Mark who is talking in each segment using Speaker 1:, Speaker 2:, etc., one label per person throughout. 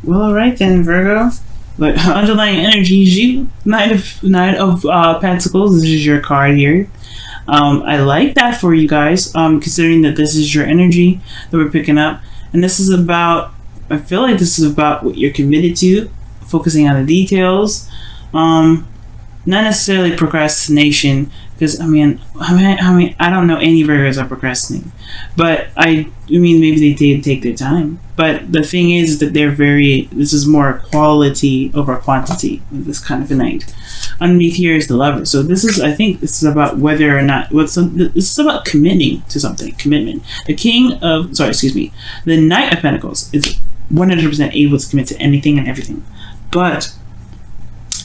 Speaker 1: Well, all right then, Virgo. But underlying energy is you. Knight of Pentacles. This is your card here. I like that for you guys. Considering that this is your energy that we're picking up, and this is about. I feel like this is about what you're committed to, focusing on the details. Not necessarily procrastination, because I don't know any Virgos that procrastinate, but I mean maybe they did take their time. But the thing is that this is more quality over quantity with this kind of a night. Underneath here is the Lover. So I think this is about whether or not this is about committing to something. Commitment. The Knight of Pentacles is 100% able to commit to anything and everything, but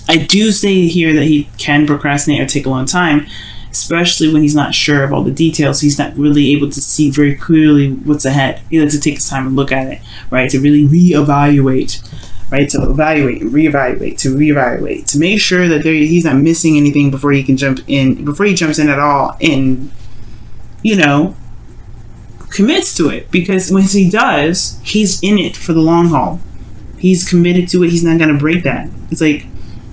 Speaker 1: I do say here that he can procrastinate or take a long time, especially when he's not sure of all the details. He's not really able to see very clearly what's ahead. He likes to take his time and look at it, right? To really reevaluate, right? To evaluate and reevaluate, to make sure that he's not missing anything before he jumps in at all, and commits to it. Because once he does, he's in it for the long haul. He's committed to it. He's not going to break that. It's like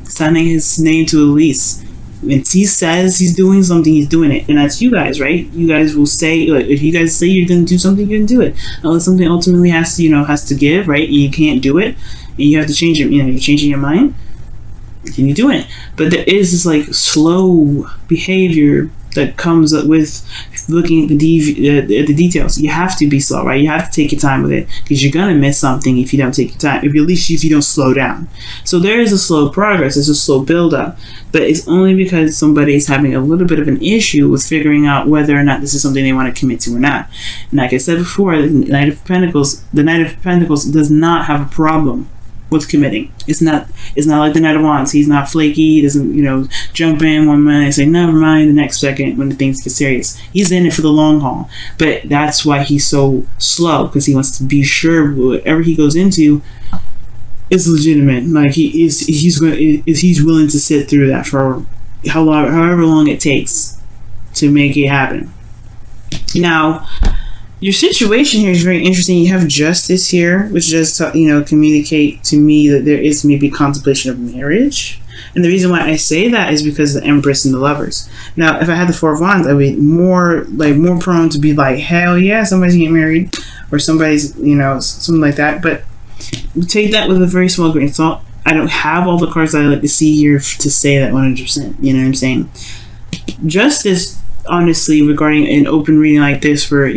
Speaker 1: signing his name to a lease. When he says he's doing something, he's doing it. And that's you guys, right? You guys will say, like, if you guys say you're going to do something, you're going to do it. Unless something ultimately has to give, right? And you can't do it, and you have to change it. You're changing your mind, and you're doing it. But there is this like slow behavior that comes up with looking at the details. You have to be slow, right? You have to take your time with it, because you're gonna miss something if you don't take your time. If you don't slow down. So there is a slow progress. There's a slow build up, but it's only because somebody is having a little bit of an issue with figuring out whether or not this is something they want to commit to or not. And like I said before, the Knight of Pentacles does not have a problem with committing. It's not like the Knight of Wands. He's not flaky. He doesn't, jump in one minute and say never mind the next second when things get serious. He's in it for the long haul. But that's why he's so slow, because he wants to be sure whatever he goes into is legitimate. Like he's willing to sit through that for however long it takes to make it happen. Now, your situation here is very interesting. You have Justice here, which does communicate to me that there is maybe contemplation of marriage. And the reason why I say that is because of the Empress and the Lovers. Now, if I had the Four of Wands, I'd be more prone to be like, hell yeah, somebody's getting married, or somebody's something like that. But we take that with a very small grain of salt. I don't have all the cards that I like to see here to say that 100%. You know what I'm saying? Justice, honestly, regarding an open reading like this for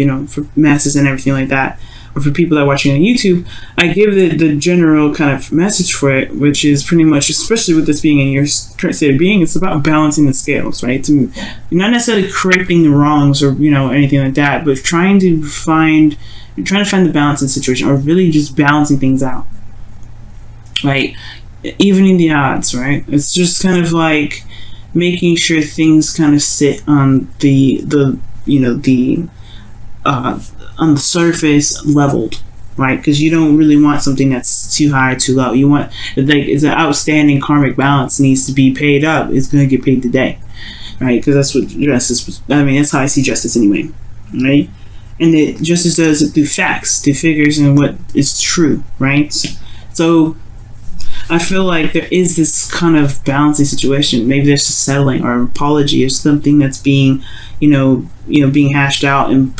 Speaker 1: masses and everything like that, or for people that are watching on YouTube, I give the general kind of message for it, which is pretty much, especially with this being in your current state of being, it's about balancing the scales, right? You're not necessarily correcting the wrongs or anything like that, but trying to find the balance in the situation, or really just balancing things out, right? Evening the odds, right? It's just kind of like making sure things kind of sit on on the surface leveled, right? Because you don't really want something that's too high or too low. You want, it's an outstanding karmic balance needs to be paid up. It's going to get paid today, right? Because that's what justice. That's how I see justice anyway, right? And justice does it through facts, through figures, and what is true, right? So I feel like there is this kind of balancing situation. Maybe there's a settling or an apology or something that's being, being hashed out and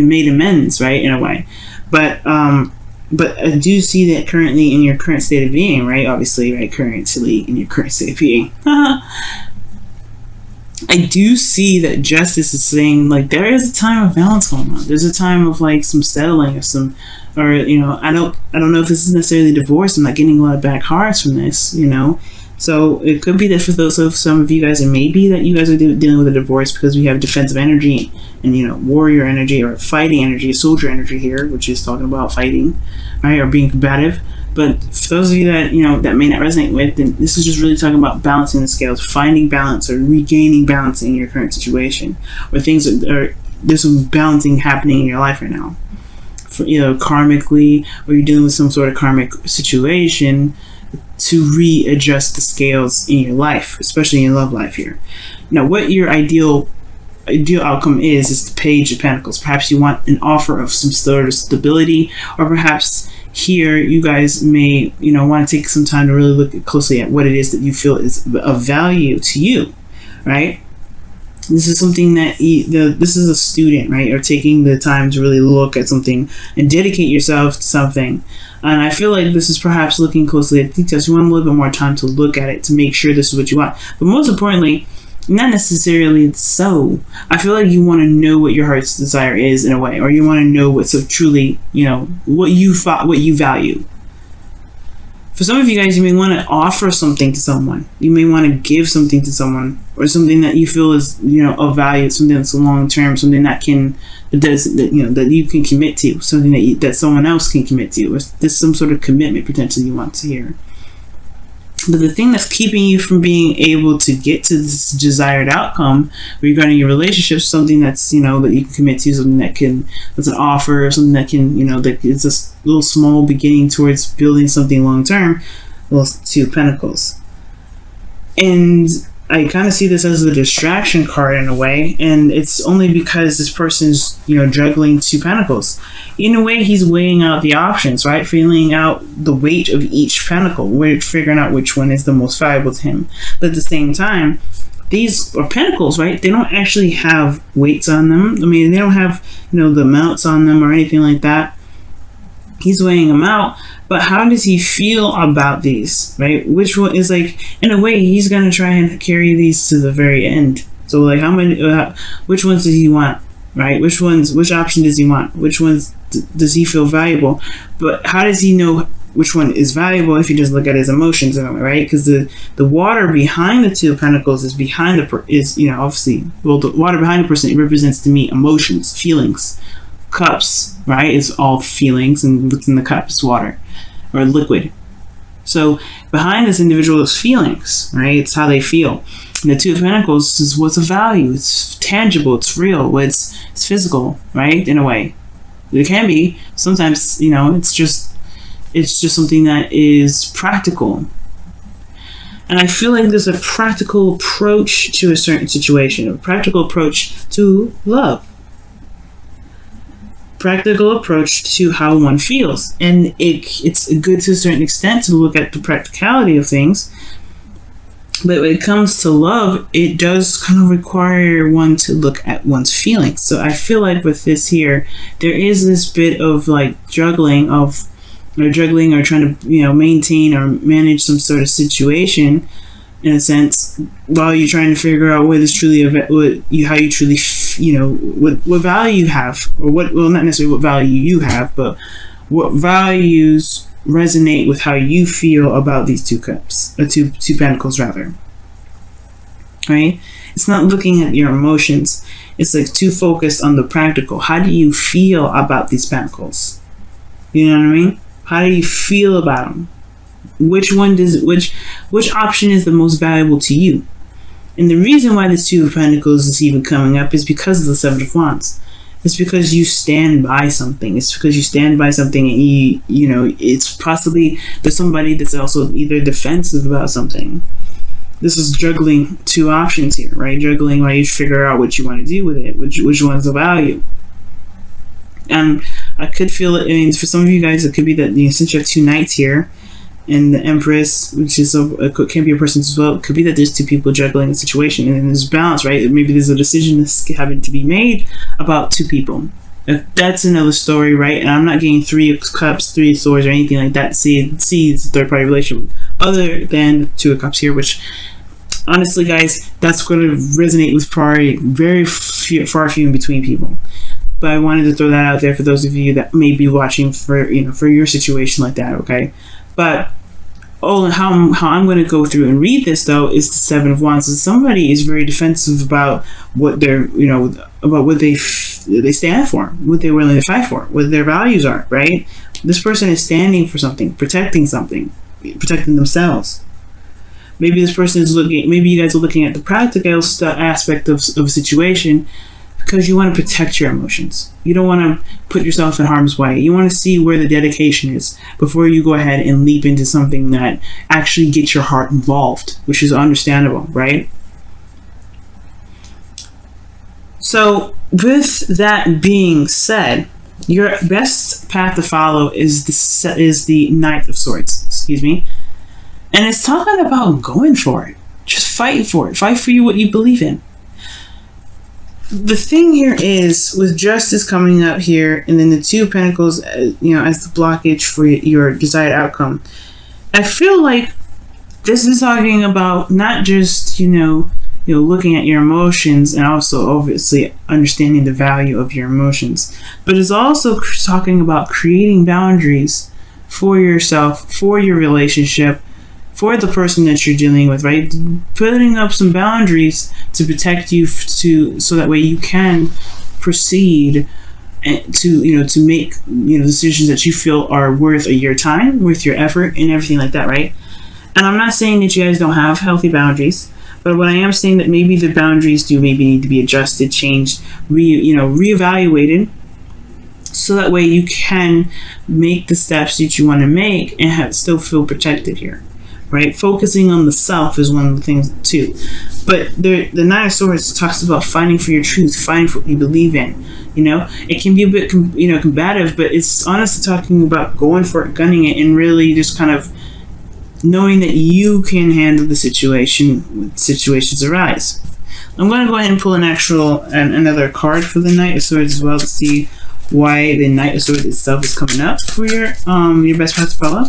Speaker 1: made amends, right, in a way. But I do see that currently in your current state of being, right? Obviously, right? Currently in your current state of being. I do see that justice is saying, like, there is a time of balance going on. There's a time of like some settling or some, or I don't know if this is necessarily divorce. I'm not getting a lot of back cards from this, So it could be that for some of you guys, it may be that you guys are dealing with a divorce, because we have defensive energy and warrior energy or fighting energy, soldier energy here, which is talking about fighting, right, or being combative. But for those of you that that may not resonate with, then this is just really talking about balancing the scales, finding balance or regaining balance in your current situation, or there's some balancing happening in your life right now, for karmically, or you're dealing with some sort of karmic situation to readjust the scales in your life, especially in your love life here. Now, what your ideal outcome is the Page of Pentacles. Perhaps you want an offer of some sort of stability, or perhaps here you guys may, want to take some time to really look closely at what it is that you feel is of value to you, right? This is something that this is a student, right? Or taking the time to really look at something and dedicate yourself to something. And I feel like this is perhaps looking closely at details. You want a little bit more time to look at it to make sure this is what you want. But most importantly, not necessarily so. I feel like you want to know what your heart's desire is in a way, or you want to know what's so truly, what you value. For some of you guys, you may want to offer something to someone. You may want to give something to someone, or something that you feel is, of value, something that's long term, something that you can commit to, something that someone else can commit to. Or there's some sort of commitment potentially you want to hear. But the thing that's keeping you from being able to get to this desired outcome regarding your relationship, something that's, that you can commit to, something that's an offer, something that can, that is a little small beginning towards building something long term, well, Two of Pentacles. And I kind of see this as a distraction card in a way, and it's only because this person's, juggling Two Pentacles. In a way, he's weighing out the options, right? Feeling out the weight of each pentacle, figuring out which one is the most valuable to him. But at the same time, these are pentacles, right? They don't actually have weights on them. I mean, they don't have, the amounts on them or anything like that. He's weighing them out, but how does he feel about these, right? Which one is in a way, he's going to try and carry these to the very end. So how many, which ones does he want, right? Which option does he want? Which ones does he feel valuable? But how does he know which one is valuable if you just look at his emotions, right? Because the water behind the Two of Pentacles is obviously, the water behind the person, it represents to me emotions, feelings. Cups, right, is all feelings, and what's in the cup is water or liquid. So behind this individual is feelings, right? It's how they feel. And the Two of Pentacles is what's of value. It's tangible. It's real. It's physical, right? In a way, it can be sometimes. It's just something that is practical. And I feel like there's a practical approach to a certain situation, a practical approach to love. Practical approach to how one feels, and it's good to a certain extent to look at the practicality of things, but when it comes to love, it does kind of require one to look at one's feelings. So I feel like with this here, there is this bit of juggling or trying to maintain or manage some sort of situation in a sense, while you're trying to figure out what is truly how you truly what value you have, or not necessarily what value you have, but what values resonate with how you feel about these two cups, or two pentacles rather. Right? It's not looking at your emotions. It's too focused on the practical. How do you feel about these pentacles? You know what I mean? How do you feel about them? Which option is the most valuable to you? And the reason why the Two of Pentacles is even coming up is because of the Seven of Wands. It's because you stand by something. It's because you stand by something, and it's possibly there's somebody that's also either defensive about something. This is juggling two options here, right? Juggling while you figure out what you want to do with it, which one's of value. And I could feel it. I mean, for some of you guys, it could be that since you have two knights here, and the Empress, which is can be a person as well. It could be that there's two people juggling a situation, and there's balance, right? Maybe there's a decision that's having to be made about two people. That's another story, right? And I'm not getting Three of Cups, Three of Swords, or anything like that. See, it's a third party relationship, other than Two of Cups here, which honestly, guys, that's going to resonate with probably very few in between people. But I wanted to throw that out there for those of you that may be watching for your situation like that, okay? But how I'm going to go through and read this though is the Seven of Wands. So somebody is very defensive about what they're about what they stand for, what they're willing to fight for, what their values are, right? This person is standing for something, protecting themselves. Maybe this person is maybe you guys are looking at the practical aspect of a situation, because you want to protect your emotions. You don't want to put yourself in harm's way. You want to see where the dedication is before you go ahead and leap into something that actually gets your heart involved, which is understandable, right? So with that being said, Your best path to follow is the Knight of Swords. Excuse me. And it's talking about going for it. Just fight for it. Fight for what you believe in. The thing here is, with Justice coming up here, and then the Two of Pentacles, as the blockage for your desired outcome, I feel like this is talking about not just, looking at your emotions and also obviously understanding the value of your emotions, but it's also talking about creating boundaries for yourself, for your relationship, for the person that you're dealing with, right? Putting up some boundaries to protect you, so that way you can proceed and to make decisions that you feel are worth your time, worth your effort, and everything like that, right? And I'm not saying that you guys don't have healthy boundaries, but what I am saying that maybe the boundaries do maybe need to be adjusted, changed, reevaluated, so that way you can make the steps that you want to make and still feel protected here. Right, focusing on the self is one of the things too. But the Nine of Swords talks about fighting for your truth, fighting for what you believe in. It can be a bit combative, but it's honestly talking about going for it, gunning it, and really just kind of knowing that you can handle the situation when situations arise. I'm going to go ahead and pull another card for the Knight of Swords as well to see why the Knight of Swords itself is coming up for your best path to follow.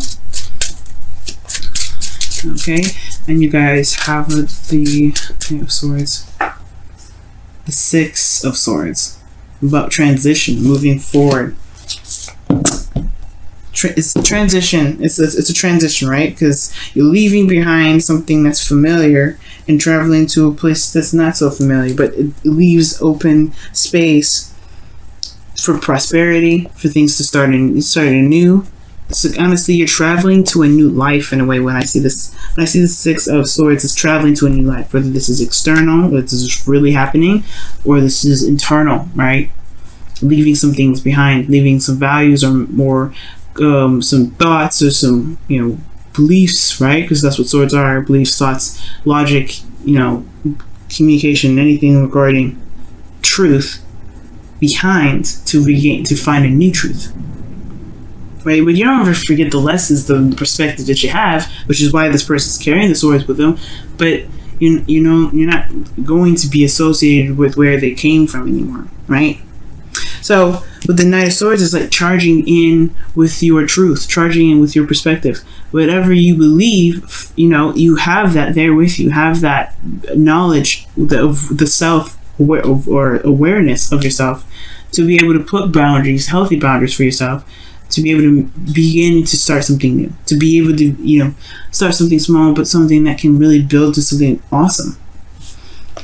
Speaker 1: Okay, and you guys have the Knight of Swords, the Six of Swords, about transition, moving forward. It's a transition. It's a transition, right? Because you're leaving behind something that's familiar and traveling to a place that's not so familiar, but it leaves open space for prosperity, for things to start anew. So honestly, you're traveling to a new life in a way. When I see the Six of Swords, it's traveling to a new life. Whether this is external, whether this is really happening, or this is internal, right? Leaving some things behind, leaving some values or more, some thoughts or some beliefs, right? Because that's what swords are: beliefs, thoughts, logic, communication, anything regarding truth behind to find a new truth. Right, but you don't ever forget the lessons, the perspective that you have, which is why this person's carrying the swords with them. But you're not going to be associated with where they came from anymore, right? So with the Knight of Swords, it's like charging in with your truth, charging in with your perspective. Whatever you believe, you have that there with you. Have that knowledge of the self or awareness of yourself to be able to put boundaries, healthy boundaries for yourself, to be able to begin to start something new, to be able to, start something small, but something that can really build to something awesome.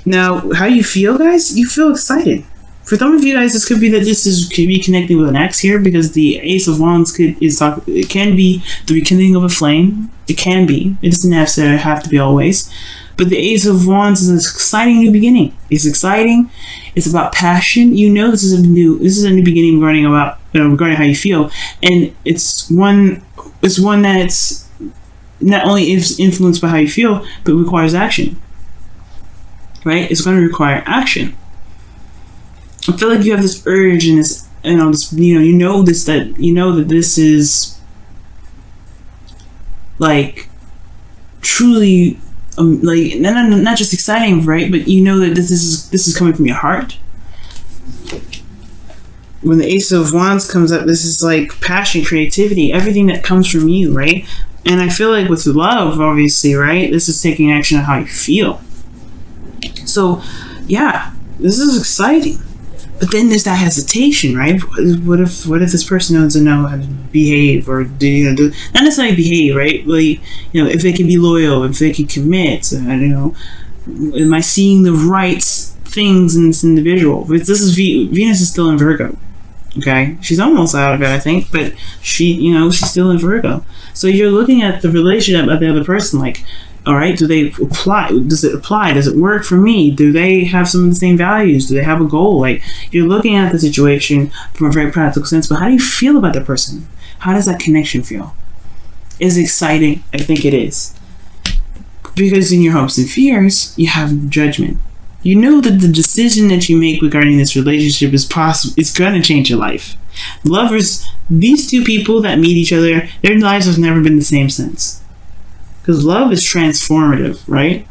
Speaker 1: Now, how you feel, guys? You feel excited. For some of you guys, this could be that could be connecting with an ex here, because the Ace of Wands it can be the rekindling of a flame. It can be. It doesn't have to be always. But the Ace of Wands is an exciting new beginning. It's exciting. It's about passion. This is a new beginning regarding how you feel, and it's one that's not only is influenced by how you feel, but requires action. Right? It's going to require action. I feel like you have this urge and this, that this is like truly. Not just exciting, right? But that this is coming from your heart. When the Ace of Wands comes up, this is like passion, creativity, everything that comes from you, right? And I feel like with love, obviously, right? This is taking action on how you feel. So, yeah, this is exciting. But then there's that hesitation, right? What if this person doesn't know how to behave, or not necessarily behave, right? Like, if they can be loyal, if they can commit, am I seeing the right things in this individual? But this is Venus is still in Virgo. Okay, she's almost out of it, I think, but she's still in Virgo. So you're looking at the relationship of the other person, like, all right, do they apply? Does it apply? Does it work for me? Do they have some of the same values? Do they have a goal? Like, you're looking at the situation from a very practical sense, but how do you feel about that person? How does that connection feel? Is it exciting? I think it is. Because in your hopes and fears, you have judgment. You know that the decision that you make regarding this relationship is going to change your life. Lovers, these two people that meet each other, their lives have never been the same since. Because love is transformative, right?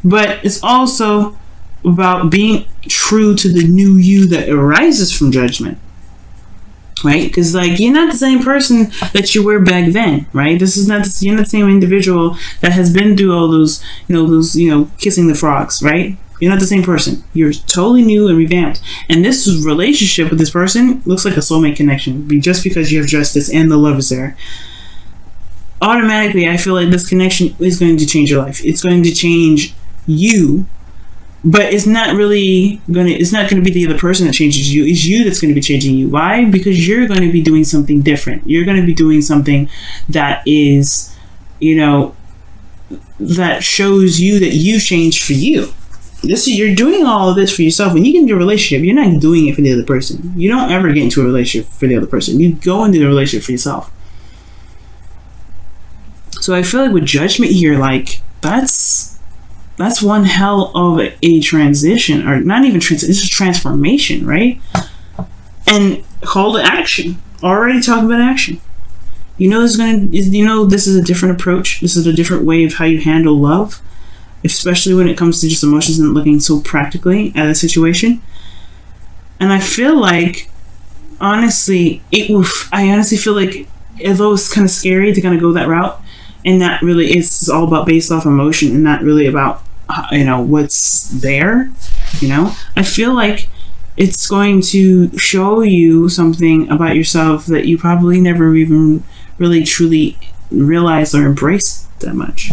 Speaker 1: But it's also about being true to the new you that arises from judgment. Right? Because, like, you're not the same person that you were back then, right? You're not the same individual that has been through all those, kissing the frogs, right? You're not the same person. You're totally new and revamped. And this relationship with this person looks like a soulmate connection. Just because you have justice and the love is there. Automatically, I feel like this connection is going to change your life. It's going to change you. But it's not really it's not going to be the other person that changes you. It's you that's going to be changing you. Why? Because you're going to be doing something different. You're going to be doing something that is, that shows you that you changed for you. You're doing all of this for yourself. When you get into a relationship, you're not doing it for the other person. You don't ever get into a relationship for the other person. You go into the relationship for yourself. So I feel like with judgment here, like, that's one hell of a transition, or not even transition, this is transformation, right? And call to action. Already talking about action. This is a different approach. This is a different way of how you handle love, especially when it comes to just emotions and looking so practically at a situation. And I feel like, I honestly feel like, although it's kind of scary to kind of go that route, and not really, it's all about based off emotion and not really about what's there. I feel like it's going to show you something about yourself that you probably never even really truly realized or embraced that much.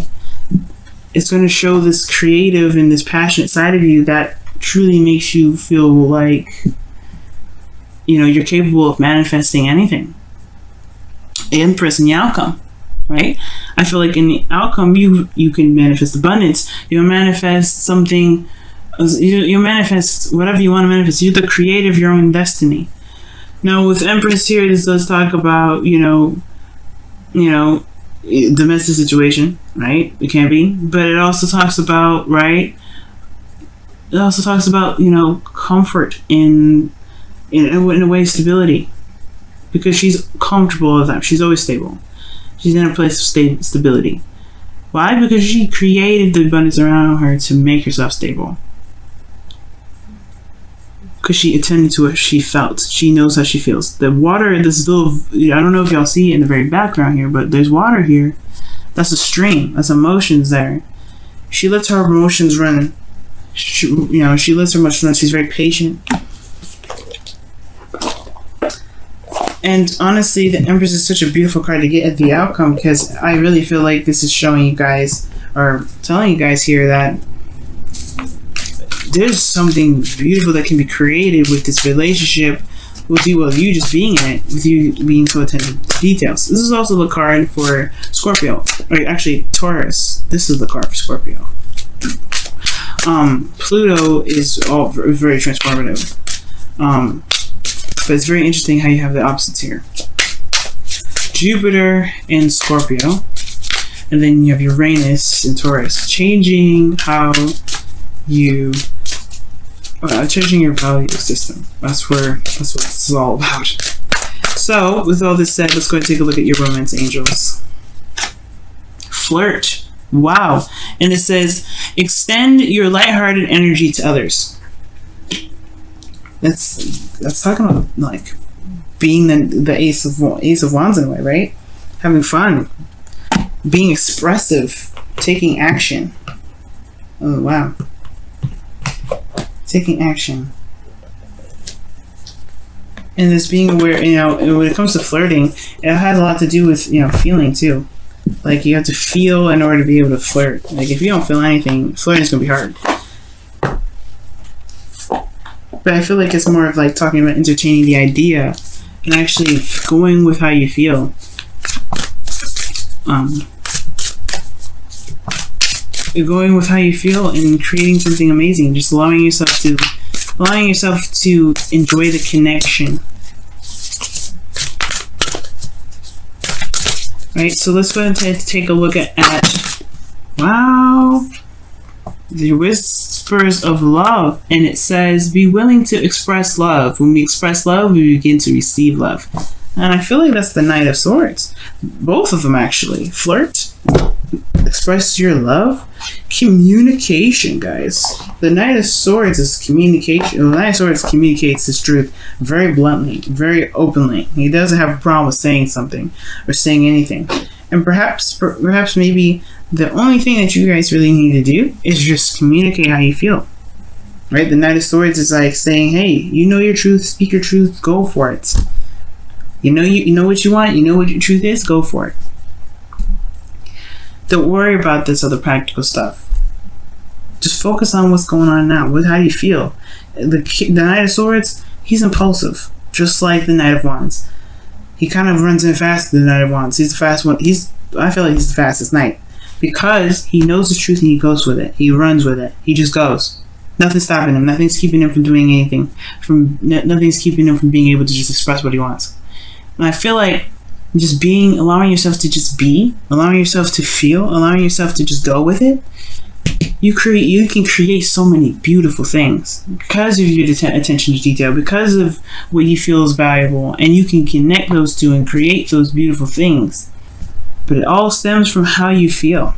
Speaker 1: It's going to show this creative and this passionate side of you that truly makes you feel like you're capable of manifesting anything. Empress in the outcome. Right? I feel like in the outcome, you can manifest abundance. You'll manifest something. You'll manifest whatever you want to manifest. You're the creator of your own destiny. Now, with Empress here, this does talk about domestic situation, right? It can be, but it also talks about It also talks about comfort in a way, stability, because she's comfortable with that. She's always stable. She's in a place of stability. Why? Because she created the abundance around her to make herself stable. Because she attended to what she felt. She knows how she feels. The water, this little, I don't know if y'all see it in the very background here, but there's water here. That's a stream. That's emotions there. She lets her emotions run. She lets her emotions run. She's very patient. And honestly, the Empress is such a beautiful card to get at the outcome, because I really feel like this is showing you guys, or telling you guys here, that there's something beautiful that can be created with this relationship, with you just being in it, with you being so attentive to details. This is also the card for Scorpio, or actually Taurus. This is the card for Scorpio. Pluto is very transformative. But it's very interesting how you have the opposites here. Jupiter in Scorpio, and then you have Uranus in Taurus, changing how you, changing your value system. That's what this is all about. So, with all this said, let's go and take a look at your romance angels. Flirt. Wow. And it says, extend your lighthearted energy to others. That's talking about, like, being the ace of wands in a way, right? Having fun, being expressive, taking action. Oh wow, taking action, and this being aware. When it comes to flirting, it has a lot to do with feeling too. Like, you have to feel in order to be able to flirt. Like, if you don't feel anything, flirting is gonna be hard. But I feel like it's more of like talking about entertaining the idea and actually going with how you feel. You're going with how you feel and creating something amazing. Just allowing yourself to enjoy the connection. Right, so let's go ahead and take a look at wow. The whispers of love, and it says, be willing to express love. When we express love, we begin to receive love. And I feel like that's the Knight of Swords. Both of them, actually. Flirt, express your love, communication, guys. The Knight of Swords is communication. The Knight of Swords communicates his truth very bluntly, very openly. He doesn't have a problem with saying something or saying anything. And perhaps maybe the only thing that you guys really need to do is just communicate how you feel. Right? The Knight of Swords is like saying, hey, you know your truth, speak your truth, go for it. You know what you want, you know what your truth is, go for it. Don't worry about this other practical stuff. Just focus on what's going on now. How do you feel? The Knight of Swords, he's impulsive, just like the Knight of Wands. He kind of runs in fast than the Knight of Wands. He's the fast one. I feel like he's the fastest knight because he knows the truth and he goes with it. He runs with it. He just goes. Nothing's stopping him. Nothing's keeping him from doing anything. Nothing's keeping him from being able to just express what he wants. And I feel like just allowing yourself to just be, allowing yourself to feel, allowing yourself to just go with it. You can create so many beautiful things because of your attention to detail, because of what you feel is valuable, and you can connect those two and create those beautiful things. But it all stems from how you feel.